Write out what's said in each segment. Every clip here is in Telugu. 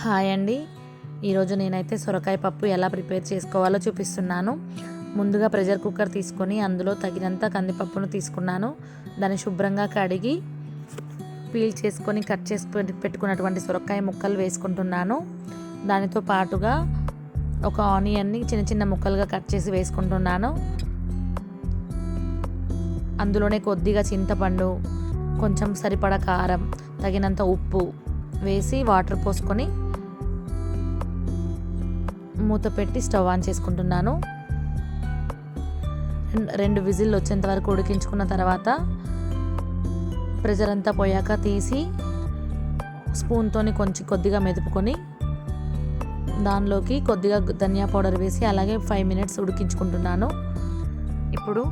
హాయ్ అండి. ఈరోజు నేనైతే సొరకాయ పప్పు ఎలా ప్రిపేర్ చేసుకోవాలో చూపిస్తున్నాను. ముందుగా ప్రెషర్ కుక్కర్ తీసుకొని అందులో తగినంత కందిపప్పును తీసుకున్నాను. దాన్ని శుభ్రంగా కడిగి పీల్ చేసుకొని కట్ చేసి పెట్టుకున్నటువంటి సొరకాయ ముక్కలు వేసుకుంటున్నాను. దానితో పాటుగా ఒక ఆనియన్ని చిన్న చిన్న ముక్కలుగా కట్ చేసి వేసుకుంటున్నాను. అందులోనే కొద్దిగా చింతపండు, కొంచెం సరిపడా కారం, తగినంత ఉప్పు వేసి వాటర్ పోసుకొని మూత పెట్టి స్టవ్ ఆన్ చేసుకుంటున్నాను. 2 విజిల్లు వచ్చేంత వరకు ఉడికించుకున్న తర్వాత ప్రెషర్ అంతా పోయాక తీసి స్పూన్తోని కొద్దిగా మెదుపుకొని దానిలోకి కొద్దిగా ధనియా పౌడర్ వేసి అలాగే 5 మినిట్స్ ఉడికించుకుంటున్నాను. ఇప్పుడు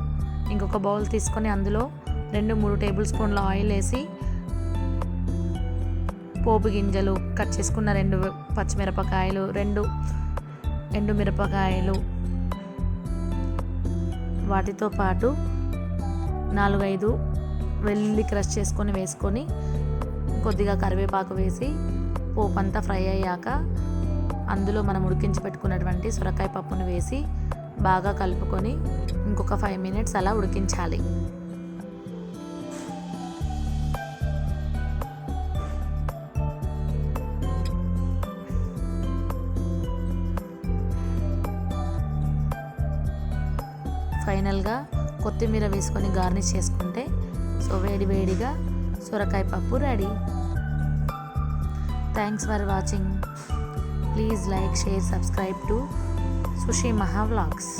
ఇంకొక బౌల్ తీసుకొని అందులో 2-3 టేబుల్ స్పూన్ల ఆయిల్ వేసి పోపు గింజలు, కట్ చేసుకున్న 2 పచ్చిమిరపకాయలు, 2 ఎండుమిరపకాయలు, వాటితో పాటు 4-5 వెల్లుల్లి క్రష్ చేసుకొని వేసుకొని కొద్దిగా కరివేపాకు వేసి పోపు అంతా ఫ్రై అయ్యాక అందులో మనం ఉడికించి పెట్టుకున్నటువంటి సొరకాయ పప్పును వేసి బాగా కలుపుకొని ఇంకొక 5 మినిట్స్ అలా ఉడికించాలి. ఫైనల్గా కొత్తిమీర వేసుకొని గార్నిష్ చేసుకుంటే వేడివేడిగా సొరకాయ పప్పు ready. Thanks for watching. Please like, share, subscribe to Sushee మహా వ్లాగ్స్.